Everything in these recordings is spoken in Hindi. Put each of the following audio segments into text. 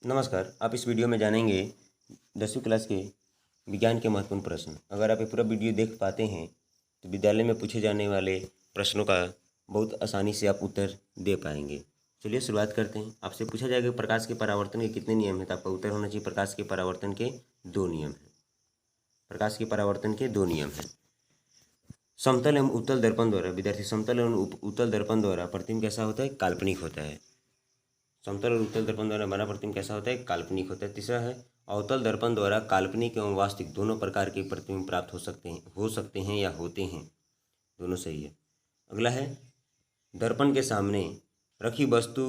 नमस्कार। आप इस वीडियो में जानेंगे 10वीं क्लास के विज्ञान के महत्वपूर्ण प्रश्न। अगर आप ये पूरा वीडियो देख पाते हैं तो विद्यालय में पूछे जाने वाले प्रश्नों का बहुत आसानी से आप उत्तर दे पाएंगे। चलिए शुरुआत करते हैं। आपसे पूछा जाएगा प्रकाश के परावर्तन के कितने नियम हैं, तो आपका उत्तर होना चाहिए प्रकाश के परावर्तन के 2 नियम हैं। प्रकाश के परावर्तन के 2 नियम हैं। समतल एवं उत्तल दर्पण द्वारा विद्यार्थी समतल एवं उत्तल दर्पण द्वारा प्रतिबिंब कैसा होता है? काल्पनिक होता है। समतल और उत्तल दर्पण द्वारा बना प्रतिबिंब कैसा होता है? काल्पनिक होता है। तीसरा है अवतल दर्पण द्वारा काल्पनिक एवं वास्तविक दोनों प्रकार के प्रतिबिंब प्राप्त हो सकते हैं या होते हैं, दोनों सही है। अगला है दर्पण के सामने रखी वस्तु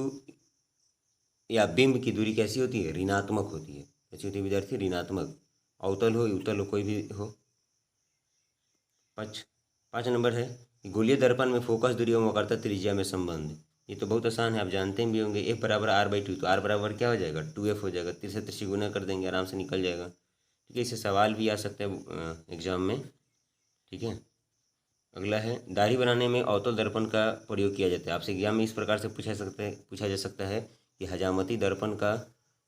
या बिंब की दूरी कैसी होती है? ऋणात्मक होती है। कैसी होती है विद्यार्थी? ऋणात्मक। अवतल हो उत्तल हो कोई भी हो। 5 नंबर है गोलीय दर्पण में फोकस दूरी एवं वक्रता त्रिज्या में संबंध। ये तो बहुत आसान है, आप जानते भी होंगे। F बराबर R/2, तो R बराबर क्या हो जाएगा? 2F हो जाएगा। 3 से 3 गुना कर देंगे, आराम से निकल जाएगा। ठीक है, इससे सवाल भी आ सकता है एग्जाम में। ठीक है, अगला है दाढ़ी बनाने में अवतल दर्पण का प्रयोग किया जाता है। आपसे एग्जाम में इस प्रकार से पूछा जा सकता है कि हजामती दर्पण का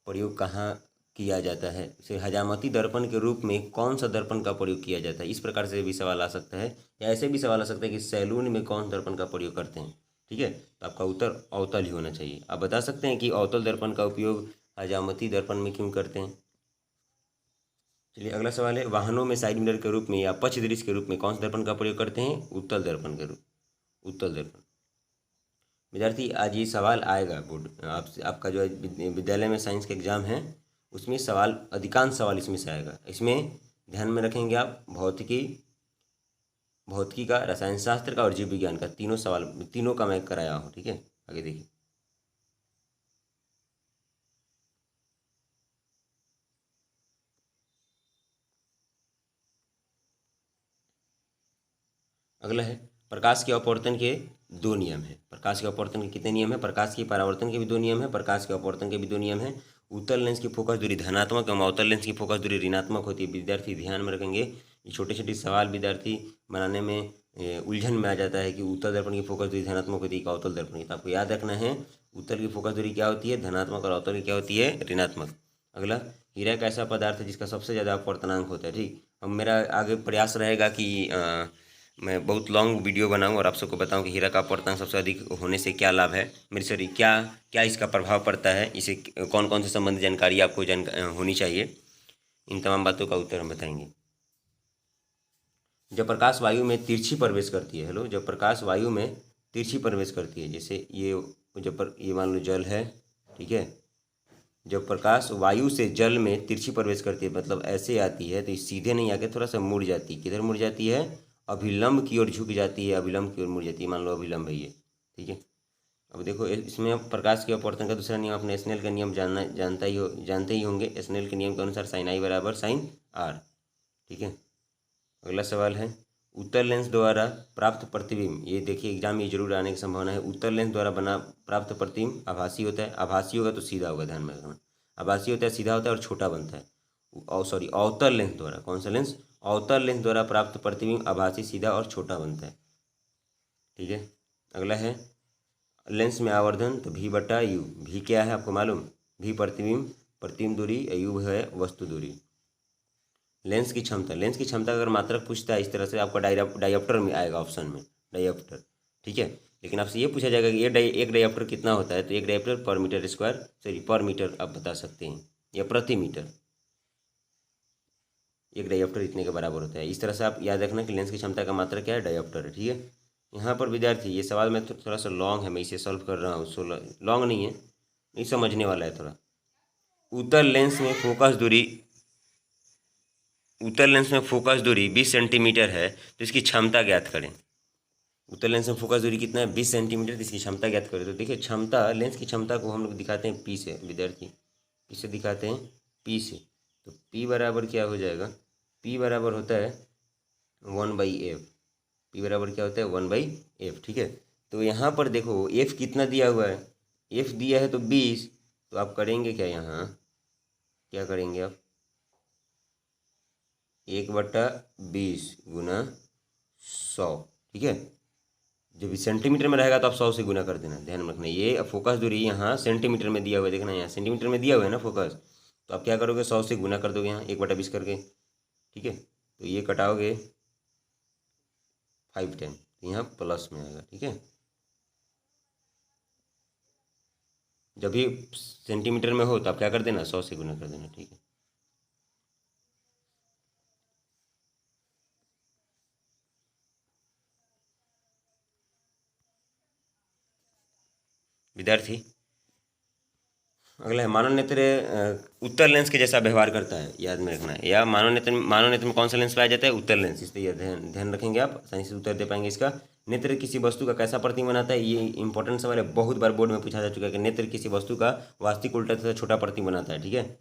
प्रयोग कहाँ किया जाता है? इसे हजामती दर्पण के रूप में कौन सा दर्पण का प्रयोग किया जाता है? इस प्रकार से भी सवाल आ सकता है, या ऐसे भी सवाल आ सकता है कि सैलून में कौन दर्पण का प्रयोग करते हैं। ठीक है, तो आपका उत्तर अवतल ही होना चाहिए। आप बता सकते हैं कि अवतल दर्पण का उपयोग हजामती दर्पण में क्यों करते हैं? चलिए अगला सवाल है वाहनों में साइड मिरर के रूप में या पक्ष दृश्य के रूप में कौन से दर्पण का प्रयोग करते हैं? उत्तल दर्पण के रूप उत्तल दर्पण। विद्यार्थी आज ये सवाल आएगा बोर्ड आपका जो विद्यालय में साइंस का एग्जाम है उसमें सवाल अधिकांश सवाल इसमें से आएगा। इसमें ध्यान में रखेंगे आप भौतिकी का, रसायन शास्त्र का और जीव विज्ञान का तीनों का मैं कराया हूँ। ठीक है, आगे देखिए। अगला है प्रकाश के अपवर्तन के 2 नियम हैं। प्रकाश के अपवर्तन के कितने नियम हैं? प्रकाश के परावर्तन के भी 2 नियम हैं, प्रकाश के अपवर्तन के भी 2 नियम हैं। उत्तल लेंस की फोकस दूरी धनात्मक एवं अवतल लेंस की फोकस दूरी ऋणात्मक होती है। विद्यार्थी ध्यान में रखेंगे, ये छोटे छोटे सवाल विद्यार्थी बनाने में उलझन में आ जाता है कि उत्तल दर्पण की फोकस दूरी धनात्मक होती है कि अवतल दर्पण की। तो आपको याद रखना है उत्तल की फोकस दूरी क्या होती है? धनात्मक, और अवतल की क्या होती है? ऋणात्मक। अगला हीरा एक ऐसा पदार्थ है जिसका सबसे ज़्यादा अपवर्तनांक होता है। ठीक, अब मेरा आगे प्रयास रहेगा कि मैं बहुत लॉन्ग वीडियो बनाऊं और आप सबको बताऊं कि हीरा का अपवर्तनांक सबसे अधिक होने से क्या लाभ है, मेरी सॉरी क्या क्या इसका प्रभाव पड़ता है, इसे कौन कौन से संबंधित जानकारी आपको होनी चाहिए, इन तमाम बातों का उत्तर हम बताएंगे। जब प्रकाश वायु में तिरछी प्रवेश करती है, हेलो, जब प्रकाश वायु में तिरछी प्रवेश करती है, जैसे ये मान लो जल है। ठीक है, जब प्रकाश वायु से जल में तिरछी प्रवेश करती है, मतलब ऐसे आती है, तो ये सीधे नहीं आके थोड़ा सा मुड़ जाती है। किधर मुड़ जाती है? अभिलंब की ओर झुक जाती है, अभिलंब की ओर मुड़ जाती है। मान लो अभिलंब है ये। ठीक है, अब देखो इसमें प्रकाश के अपवर्तन का दूसरा नियम आपने स्नेल का नियम जानते ही होंगे। स्नेल के नियम के अनुसार साइन आई बराबर साइन आर। ठीक है, अगला सवाल है उत्तल लेंस द्वारा प्राप्त प्रतिबिंब। ये देखिए एग्जाम में जरूर आने की संभावना है। उत्तल लेंस द्वारा बना प्राप्त प्रतिबिंब आभासी होता है। आभासी होगा तो सीधा होगा, ध्यान में रखना। आभासी होता है, सीधा होता है और छोटा बनता है। और सॉरी, अवतल लेंस द्वारा, कौन सा लेंस? अवतल लेंस द्वारा प्राप्त प्रतिबिंब आभासी, सीधा और छोटा बनता है। ठीक है, अगला है लेंस में आवर्धन, तो V/U। भी क्या है आपको मालूम? भी प्रतिबिंब दूरी, यू है वस्तु दूरी। लेंस की क्षमता अगर मात्रक पूछता है इस तरह से, आपका डायोप्टर में आएगा ऑप्शन में, डायोप्टर। ठीक है, लेकिन आपसे ये पूछा जाएगा कि एक डायोप्टर कितना होता है, तो एक डायोप्टर पर मीटर स्क्वायर, सॉरी पर मीटर आप बता सकते हैं, या प्रति मीटर। एक डायोप्टर इतने के बराबर होता है। इस तरह से आप याद रखना कि लेंस की क्षमता का मात्रक क्या है? डायोप्टर है। ठीक है, यहाँ पर विद्यार्थी ये सवाल में थोड़ा सा लॉन्ग है, मैं इसे सॉल्व कर रहा हूँ। लॉन्ग नहीं है, नहीं समझने वाला है थोड़ा। उत्तल लेंस में फोकस दूरी 20 सेंटीमीटर है, तो इसकी क्षमता ज्ञात करें। उत्तल लेंस में फोकस दूरी कितना है? 20 सेंटीमीटर, तो इसकी क्षमता ज्ञात करें। तो देखिए क्षमता, लेंस की क्षमता को हम लोग दिखाते हैं P से। विद्यार्थी किससे दिखाते हैं? P से। तो P बराबर क्या हो जाएगा? P बराबर होता है 1/f। P बराबर क्या होता है? 1/f। ठीक है, तो यहाँ पर देखो f कितना दिया हुआ है? f दिया है तो 20, तो आप करेंगे क्या? यहाँ क्या करेंगे आप? 1/20 गुना 100। ठीक है, जब सेंटीमीटर में रहेगा तो आप 100 से गुना कर देना, ध्यान रखना। ये फोकस दूरी यहाँ सेंटीमीटर में दिया हुआ है, देखना यहाँ सेंटीमीटर में दिया हुआ है ना फोकस, तो आप क्या करोगे 100 से गुना कर दोगे यहाँ 1/20 करके, ठीक है। तो ये कटाओगे 5 टाइम, तो यहाँ प्लस में आएगा, ठीक है। जब भी सेंटीमीटर में हो तो आप क्या कर देना 100 से गुना कर देना, ठीक है। विद्यार्थी अगला है मानव नेत्र उत्तर लेंस के जैसा व्यवहार करता है, याद में रखना है। या मानव नेत्र में कौन सा लेंस पाया जाता है? उत्तर लेंस। इसलिए ध्यान रखेंगे, आप आसानी से उत्तर दे पाएंगे इसका। नेत्र किसी वस्तु का कैसा प्रतिबिंब बनाता है? ये इंपॉर्टेंट सवाल है, बहुत बार बोर्ड में पूछा जा चुका है कि नेत्र किसी वस्तु का वास्तविक उल्टा तथा छोटा प्रतिबिंब बनाता है, ठीक है।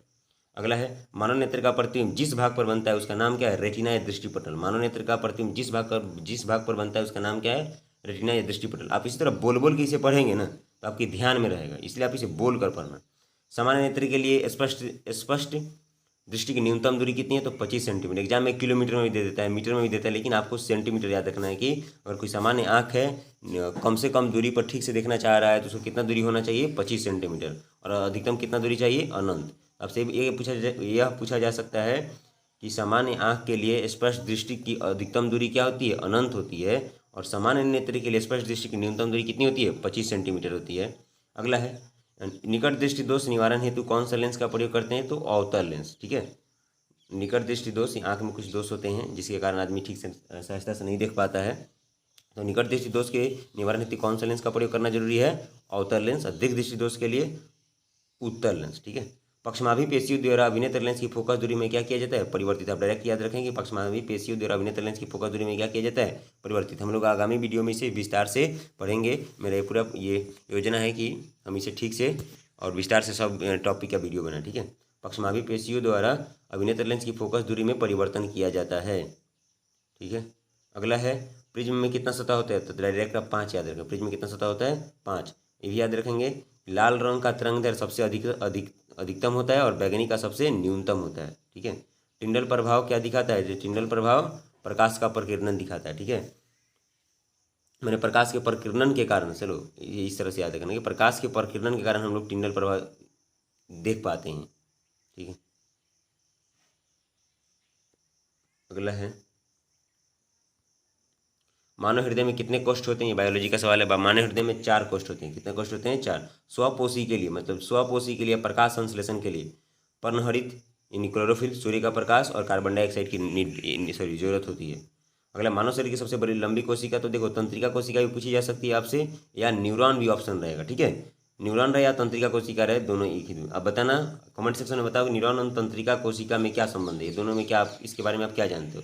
अगला है मानव नेत्र का प्रतिबिंब जिस भाग पर बनता है उसका नाम क्या है? रेटिना या दृष्टिपटल। मानव नेत्र का प्रतिबिंब जिस भाग पर बनता है उसका नाम क्या है? रेटिना या दृष्टिपटल। आप इसी तरह बोल बोल के इसे पढ़ेंगे ना तो आपके ध्यान में रहेगा, इसलिए आप इसे बोल कर पढ़ना। सामान्य नेत्र के लिए स्पष्ट दृष्टि की न्यूनतम दूरी कितनी है? तो 25 सेंटीमीटर। एग्जाम में किलोमीटर में भी दे देता है, मीटर में भी देता है, लेकिन आपको सेंटीमीटर याद रखना है कि अगर कोई सामान्य आँख है कम से कम दूरी पर ठीक से देखना चाह रहा है तो उसको कितना दूरी होना चाहिए? 25 सेंटीमीटर। और अधिकतम कितना दूरी चाहिए? अनंत। आपसे यह पूछा जा सकता है कि सामान्य आँख के लिए स्पष्ट दृष्टि की अधिकतम दूरी क्या होती है? अनंत होती है। और सामान्य नेत्र के लिए स्पष्ट दृष्टि की न्यूनतम दूरी कितनी होती है? 25 सेंटीमीटर होती है। अगला है निकट दृष्टि दोष निवारण हेतु कौन सा लेंस का प्रयोग करते हैं? तो अवतल लेंस, ठीक है। निकट दृष्टि दोष, आँख में कुछ दोष होते हैं जिसके कारण आदमी ठीक से सहजता से नहीं देख पाता है, तो निकट दृष्टि दोष के निवारण हेतु कौन सा लेंस का प्रयोग करना जरूरी है? अवतल लेंस। और दीर्घ दृष्टि दोष के लिए उत्तल लेंस, ठीक है। पक्षमाभी पेशियों द्वारा अभिनेत्र लेंस की फोकस दूरी में क्या किया जाता है? परिवर्तित। आप डायरेक्ट याद रखेंगे पक्षमाभी पेशियों द्वारा अभिनेत्र लेंस की फोकस दूरी में क्या किया जाता है? परिवर्तित। हम लोग आगामी वीडियो में इसे विस्तार से पढ़ेंगे। मेरा पूरा ये योजना है कि हम इसे ठीक से और विस्तार से सब टॉपिक का वीडियो बना, ठीक है। पक्षमाभी पेशियों द्वारा अभिनेत्र लेंस की फोकस दूरी में परिवर्तन किया जाता है, ठीक है। अगला है प्रिज्म में कितना सतह होता है? तो डायरेक्ट आप 5 याद रखें। प्रिज्म में कितना सतह होता है? 5। ये भी याद रखेंगे। लाल रंग का तरंग दैर्ध्य सबसे अधिकतम होता है और बैगनी का सबसे न्यूनतम होता है, ठीक है। टिंडल प्रभाव क्या दिखाता है? जो टिंडल प्रभाव प्रकाश का प्रकीर्णन दिखाता है, ठीक है। मैंने प्रकाश के प्रकीर्णन के कारण, चलो ये इस तरह से याद रखना कि प्रकाश के प्रकीर्णन के कारण हम लोग टिंडल प्रभाव देख पाते हैं, ठीक है। अगला है मानव हृदय में कितने कोष्ठ होते हैं? बायोलॉजी का सवाल है। मानव हृदय में 4 कोष्ठ होते हैं। कितने कोष्ठ होते हैं? 4। स्वपोषी के लिए, मतलब स्वपोषी के लिए, प्रकाश संश्लेषण के लिए पर्णहरित यानी क्लोरोफिल, सूर्य का प्रकाश और कार्बन डाइऑक्साइड की जरूरत होती है। अगला मानव शरीर की सबसे बड़ी लंबी कोशिका, तो देखो तंत्रिका कोशिका भी पूछी जा सकती है आपसे, या न्यूरॉन भी ऑप्शन रहेगा, ठीक है। न्यूरॉन रहे या तंत्रिका कोशिका रहे, दोनों एक ही। अब बताना कमेंट सेक्शन में बताओ न्यूरॉन और तंत्रिका कोशिका में क्या संबंध है, दोनों में क्या, आप इसके बारे में आप क्या जानते हो?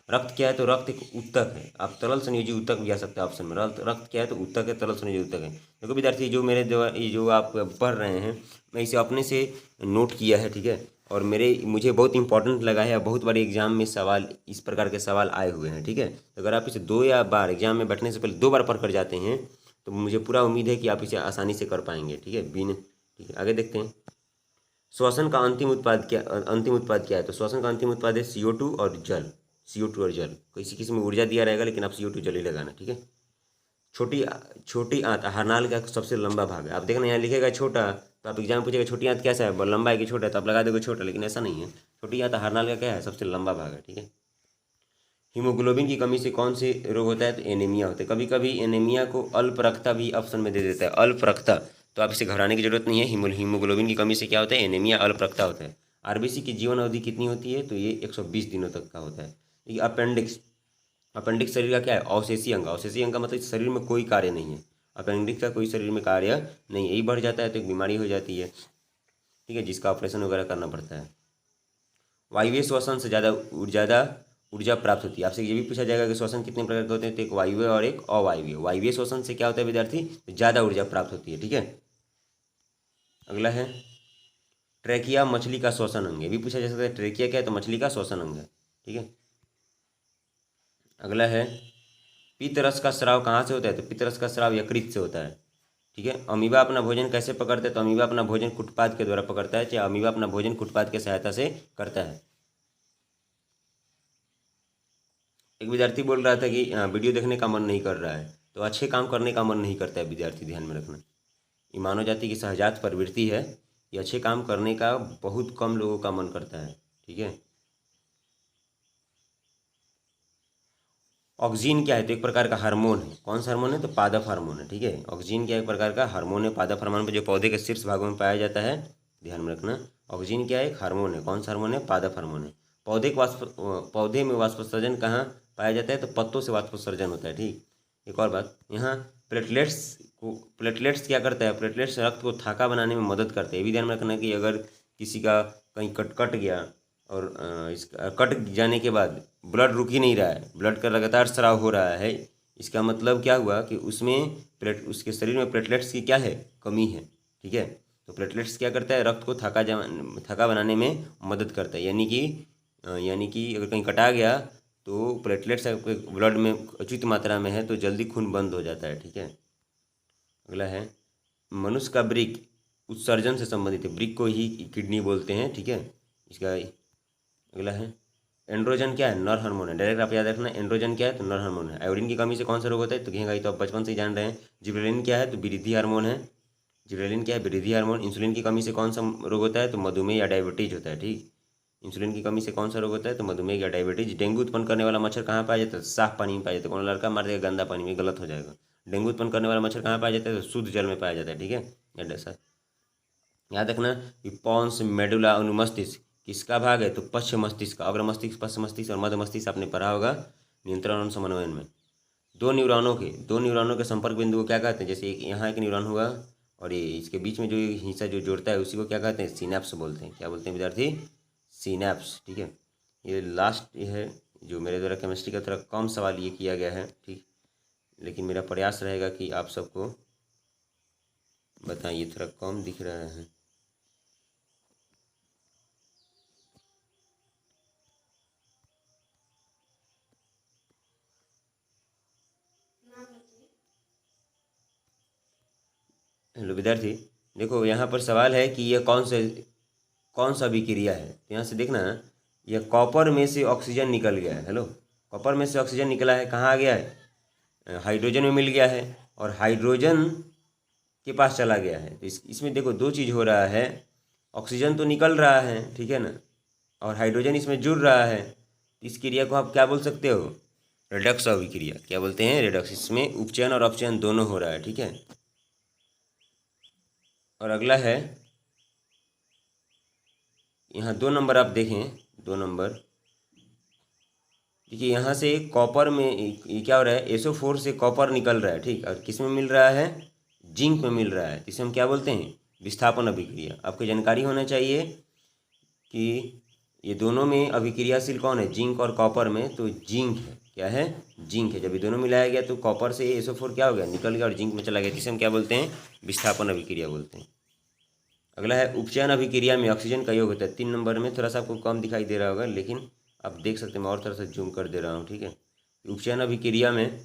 रक्त क्या है? तो रक्त एक ऊतक है। आप तरल संयोजी ऊतक भी आ सकता है ऑप्शन में। रक्त क्या है? तो ऊतक है, तरल संयोजी ऊतक है। देखो विद्यार्थी, जो मेरे जो आप पढ़ रहे हैं, मैं इसे अपने से नोट किया है, ठीक है। और मुझे बहुत इंपॉर्टेंट लगा है। बहुत बार एग्जाम में सवाल, इस प्रकार के सवाल आए हुए हैं, ठीक है। अगर आप इसे 2 या बार एग्जाम में बैठने से पहले 2 बार पढ़ कर जाते हैं तो मुझे पूरा उम्मीद है कि आप इसे आसानी से कर पाएंगे, ठीक है। ठीक है, आगे देखते हैं। श्वसन का अंतिम उत्पाद क्या है? तो श्वसन का अंतिम उत्पाद है CO2 और जल। CO2 और जल। किसी किसी में ऊर्जा दिया रहेगा, लेकिन आप CO2 जल ही लगाना, ठीक है। छोटी आंत आहारनाल का सबसे लंबा भाग है। आप देखना यहाँ लिखेगा छोटा, तो आप एग्जाम में पूछेगा छोटी आंत कैसा है, लंबा है कि छोटा है, तो आप लगा दोगे छोटा, लेकिन ऐसा नहीं है। छोटी आंत आहारनाल का क्या है? सबसे लंबा भाग है, ठीक है। हीमोग्लोबिन की कमी से कौन से रोग होता है? तो एनीमिया होता है। कभी कभी एनीमिया को अल्परक्तता भी ऑप्शन में दे देता है, अल्परक्तता। तो आप इसे घबराने की जरूरत नहीं है। हीमोग्लोबिन की कमी से क्या होता है? एनीमिया, अल्परक्तता होता है। आरबीसी की जीवन अवधि कितनी होती है? तो ये 120 दिनों तक का होता है। ये अपेंडिक्स शरीर का क्या है? अवशेषी अंग। अवशेषी अंग का मतलब शरीर में कोई कार्य नहीं है। अपेंडिक्स का कोई शरीर में कार्य नहीं है। यही बढ़ जाता है तो एक बीमारी हो जाती है, ठीक है, जिसका ऑपरेशन वगैरह करना पड़ता है। वायवीय श्वसन से ज़्यादा ऊर्जा प्राप्त होती है। आपसे ये भी पूछा जाएगा कि श्वसन कितने प्रकार के होते हैं? तो एक वायवीय और एक अवायवीय। वायवीय श्वसन से क्या होता है विद्यार्थी? ज़्यादा ऊर्जा प्राप्त होती है, ठीक है। अगला है ट्रेकिया मछली का श्वसन अंग। ये भी पूछा जा सकता है। ट्रेकिया क्या है? तो मछली का श्वसन अंग है, ठीक है। अगला है पित्तरस का स्राव कहाँ से होता है? तो पित्तरस का स्राव यकृत से होता है, ठीक है। अमीबा अपना भोजन कैसे पकड़ता है? तो अमीबा अपना भोजन कुटपाद के द्वारा पकड़ता है, चाहे अमीबा अपना भोजन कुटपाद की सहायता से करता है। एक विद्यार्थी बोल रहा था कि वीडियो देखने का मन नहीं कर रहा है, तो अच्छे काम करने का मन नहीं करता है विद्यार्थी, ध्यान में रखना। ये मानव जाति की सहजात प्रवृत्ति है, ये अच्छे काम करने का बहुत कम लोगों का मन करता है, ठीक है। ऑक्सीजन क्या है? तो एक प्रकार का हार्मोन है। कौन सा हार्मोन है? तो पादप हार्मोन है, ठीक है। ऑक्सीजन क्या एक प्रकार का हार्मोन है, पादप हार्मोन पे जो पौधे के शीर्ष भागों में पाया जाता है, ध्यान में रखना। ऑक्सीजन क्या है? एक हार्मोन है। कौन सा हार्मोन है? पादप हार्मोन है। पौधे में वाष्पोत्सर्जन कहाँ पाया जाता है? तो पत्तों से वाष्पोत्सर्जन होता है, ठीक। एक और बात, यहाँ प्लेटलेट्स क्या करता है? प्लेटलेट्स रक्त को थाका बनाने में मदद करते हैं। ये भी ध्यान में रखना कि अगर किसी का कहीं कट गया और इसका कट जाने के बाद ब्लड रुक ही नहीं रहा है, ब्लड का लगातार स्राव हो रहा है, इसका मतलब क्या हुआ कि उसके शरीर में प्लेटलेट्स की क्या है? कमी है, ठीक है। तो प्लेटलेट्स क्या करता है? रक्त को थका बनाने में मदद करता है। यानी कि अगर कहीं कटा गया तो प्लेटलेट्स आपके ब्लड में उचित मात्रा में है तो जल्दी खून बंद हो जाता है, ठीक है। अगला है, मनुष्य का वृक्क उत्सर्जन से संबंधित है। वृक्क को ही किडनी बोलते हैं, ठीक है। इसका अगला है, एंड्रोजन क्या है? नर हार्मोन है। डायरेक्ट आप याद रखना, एंड्रोजन क्या है? तो नर हार्मोन है। आयोडीन की कमी से कौन सा रोग होता है? तो घेंगा, ये तो आप बचपन से ही जान रहे हैं। जिबरेलिन क्या है? तो वृद्धि हार्मोन है। जिबरेलिन क्या है? वृद्धि हार्मोन। इंसुलिन की कमी से कौन सा रोग होता है? तो मधुमेह या डायबिटीज होता है, ठीक। इंसुलिन की कमी से कौन सा रोग होता है? तो मधुमेह या डायबिटीज। डेंगू उत्पन्न करने वाला मच्छर कहाँ पाया जाता है? साफ पानी में पाया जाता है। कौन लड़का मार देगा गंदा पानी में? गलत हो जाएगा। डेंगू उत्पन्न करने वाला मच्छर कहाँ पाया जाता है? तो शुद्ध जल में पाया जाता है, ठीक है। याद रखना कि पॉन्स मेडुला अनुमस्तिष्क किसका भाग है? तो पश्च मस्तिष्क का। अग्र मस्तिष्क, पश्च मस्तिष्क और मध्य मस्तिष्क आपने पढ़ा होगा नियंत्रण और समन्वयन में। दो न्यूरॉनों के संपर्क बिंदु को क्या कहते हैं? जैसे यहाँ एक न्यूरॉन हुआ और ये इसके बीच में जो हिस्सा जो जोड़ता है उसी को क्या कहते हैं? सिनैप्स बोलते हैं। क्या बोलते हैं विद्यार्थी? सिनैप्स, ठीक है। ये लास्ट ये है जो मेरे द्वारा केमिस्ट्री का थोड़ा कम सवाल ये किया गया है, ठीक। लेकिन मेरा प्रयास रहेगा कि आप सबको बताइए, थोड़ा कम दिख रहा है। हेलो विद्यार्थी, देखो यहाँ पर सवाल है कि यह कौन सा अभिक्रिया है। तो यहाँ से देखना, यह कॉपर में से ऑक्सीजन निकल गया है। हेलो, कॉपर में से ऑक्सीजन निकला है, कहाँ आ गया है? हाइड्रोजन में मिल गया है और हाइड्रोजन के पास चला गया है। तो इसमें देखो दो चीज़ हो रहा है, ऑक्सीजन तो निकल रहा है, ठीक है ना, और हाइड्रोजन इसमें जुड़ रहा है। इस क्रिया को आप क्या बोल सकते हो? रिडक्स अभिक्रिया। क्या बोलते हैं? रिडक्स। इसमें उपचयन और अपचयन दोनों हो रहा है, ठीक है। और अगला है, यहाँ 2 नंबर आप देखें, 2 नंबर देखिए, यहाँ से कॉपर में ये क्या हो रहा है? SO4 से कॉपर निकल रहा है, ठीक। और किस में मिल रहा है? जिंक में मिल रहा है। इसे हम क्या बोलते हैं? विस्थापन अभिक्रिया। आपको जानकारी होना चाहिए कि ये दोनों में अभिक्रियाशील कौन है? जिंक और कॉपर में। तो जिंक है, क्या है? जिंक है। जब ये दोनों मिलाया गया तो कॉपर से SO4 क्या हो गया? निकल गया और जिंक में चला गया। जिसे हम क्या बोलते हैं? विस्थापन अभिक्रिया बोलते हैं। अगला है, उपचयन अभिक्रिया में ऑक्सीजन का योग होता है। 3 नंबर में थोड़ा सा आपको कम दिखाई दे रहा होगा, लेकिन आप देख सकते हैं, मैं और थोड़ा सा जूम कर दे रहा हूँ, ठीक है। उपचयन अभिक्रिया में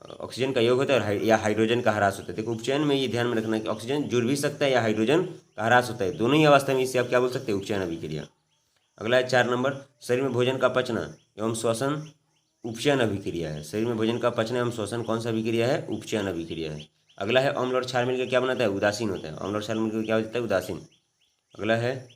ऑक्सीजन का योग होता है और या हाइड्रोजन का ह्रास होता है। देखो, उपचयन में ये ध्यान में रखना कि ऑक्सीजन जुड़ भी सकता है या हाइड्रोजन का ह्रास होता है। दोनों ही अवस्था में इससे आप क्या बोल सकते हैं? उपचयन अभिक्रिया। अगला है 4 नंबर, शरीर में भोजन का पचना एवं श्वसन उपचयन अभिक्रिया है। शरीर में भोजन का पचना एवं श्वसन कौन सा अभिक्रिया है? उपचयन अभिक्रिया है। अगला है, अम्ल और क्षार मिलकर क्या बनाता है? उदासीन होता है। अम्ल और क्षार मिलकर क्या होता है? उदासीन। अगला है,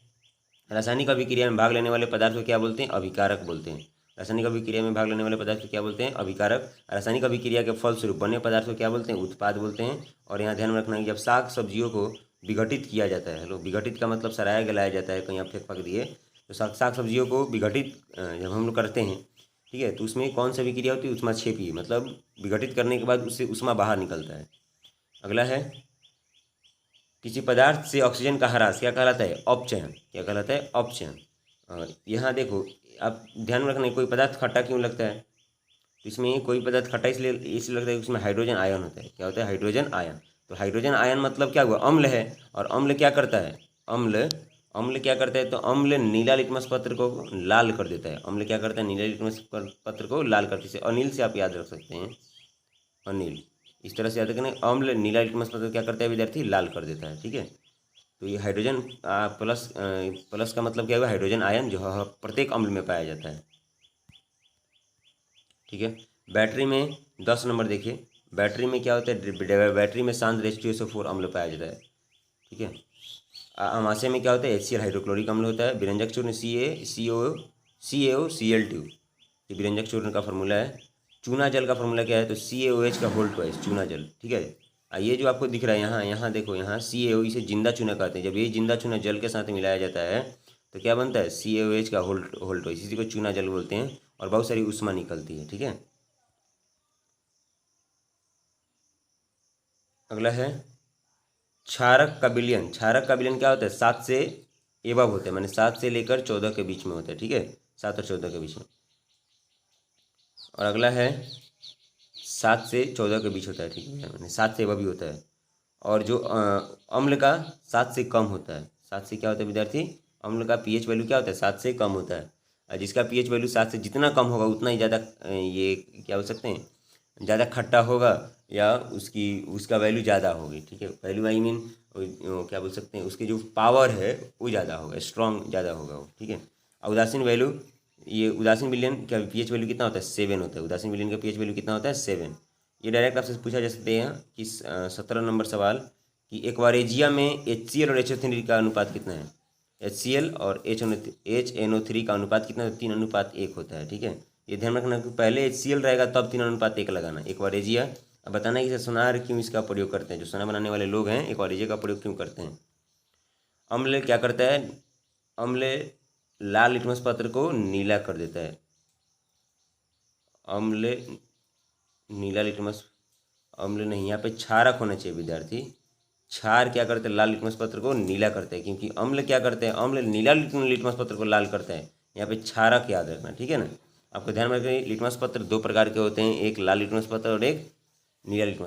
रासायनिक अभिक्रिया में भाग लेने वाले पदार्थ को क्या बोलते हैं? अभिकारक बोलते हैं। रासायनिक अभिक्रिया में भाग लेने वाले पदार्थ को क्या बोलते हैं? अभिकारक। रासायनिक अभिक्रिया के फलस्वरूप बने पदार्थ को क्या बोलते हैं? उत्पाद बोलते हैं। और यहाँ ध्यान में रखना है कि जब साग सब्जियों को विघटित किया जाता है, हेलो, विघटित का मतलब सराया गलाया जाता है, कहीं आप फेंक पक दिए, तो साग सब्जियों को विघटित जब हम लोग करते हैं, ठीक है, तो उसमें कौन सी अभिक्रिया होती है? ऊष्माक्षेपी, मतलब विघटित करने के बाद उससे ऊष्मा बाहर निकलता है। अगला है, किसी पदार्थ से ऑक्सीजन का ह्रास क्या कहलाता है? अपचयन। क्या कहलाता है? अपचयन। और यहाँ देखो, आप ध्यान रखना, कोई पदार्थ खट्टा क्यों लगता है? तो इसमें कोई पदार्थ खट्टा इसलिए लगता है कि उसमें हाइड्रोजन आयन होता है। क्या होता है? Hydrogen ion. तो हाइड्रोजन आयन मतलब क्या हुआ? अम्ल है। और अम्ल क्या करता है? अम्ल क्या करता है? तो अम्ल नीला लिटमस पत्र को लाल कर देता है। अम्ल क्या करता है? नीला लिटमस पत्र को लाल करते हैं। अनिल से आप याद रख सकते हैं, अनिल। इस तरह से याद रखना, अम्ल नीला लिटमस पत्र क्या करता है विद्यार्थी? लाल कर देता है, ठीक है। तो ये हाइड्रोजन प्लस का मतलब क्या हुआ? हाइड्रोजन आयन जो है प्रत्येक अम्ल में पाया जाता है, ठीक है। बैटरी में 10 नंबर देखिए, बैटरी में क्या होता है, बैटरी में शांत H2SO4 अम्ल पाया जाता है, ठीक है। अमाशय में क्या होता है, HCl हाइड्रोक्लोरिक अम्ल होता है। विरंजक चूर्ण CaCO ये विरंजक चूर्ण का फॉर्मूला है। चूना जल का फॉर्मूला क्या है, तो CaOH का होल ट्वाइस चूना जल, ठीक है। ये जो आपको दिख रहा है यहाँ, यहाँ देखो, यहाँ CaO इसे जिंदा चूना कहते हैं। जब ये जिंदा चूना जल के साथ मिलाया जाता है तो क्या बनता है, CaOH का होल ट्वाइस, इसी को चूना जल बोलते हैं, और बहुत सारी ऊष्मा निकलती है, ठीक है। अगला है क्षारक का विलयन। क्षारक का विलयन क्या होता है, 7 से एबव होता है, माने 7 से लेकर 14 के बीच में होता है, ठीक है, 7 और 14 के बीच में। और अगला है 7 से 14 के बीच होता है, ठीक है, माने 7 से एबव भी होता है। और जो अम्ल का 7 से कम होता है। 7 से क्या होता है विद्यार्थी, अम्ल का pH वैल्यू क्या होता है, 7 से कम होता है। और जिसका pH वैल्यू 7 से जितना कम होगा उतना ही ज़्यादा ये क्या बोल सकते हैं, ज़्यादा खट्टा होगा, या उसका वैल्यू ज़्यादा होगी, ठीक है। वैल्यू आई मीन क्या बोल सकते हैं, उसकी जो पावर है वो ज़्यादा होगा, स्ट्रॉन्ग ज़्यादा होगा वो, ठीक है। और उदासीन वैल्यू, ये उदासीन विलयन का pH वैल्यू कितना होता है, 7 होता है। उदासीन विलयन का pH वैल्यू कितना होता है, 7। ये डायरेक्ट आपसे पूछा जा सकते हैं कि 17 नंबर सवाल, कि एक्वारेजिया में HCl और HO3 का अनुपात कितना है। HCl और HNO3 का अनुपात कितना है, 3:1 होता है, ठीक है। ये ध्यान रखना कि पहले HCl रहेगा तब 3:1 लगाना। एक्वारेजिया, अब बताना है कि सोनार क्यों इसका प्रयोग करते हैं, जो सोना बनाने वाले लोग हैं एक्वारेजिया का प्रयोग क्यों करते हैं। अम्ल क्या करता है, अम्ल लाल लिटमस पत्र को नीला कर देता है। अम्ल नीला लिटमस, अम्ल नहीं, यहाँ पे क्षारक होना चाहिए विद्यार्थी। क्षार क्या करते हैं, लाल लिटमस पत्र को नीला करते हैं, क्योंकि अम्ल क्या करते हैं, अम्ल नीला लिटमस पत्र को लाल करता है। यहाँ पे क्षारक याद रखना, ठीक है ना। आपको ध्यान में रखिए लिटमस पत्र 2 प्रकार के होते हैं, एक लाल लिटमस पत्र और एक नीला लिटमस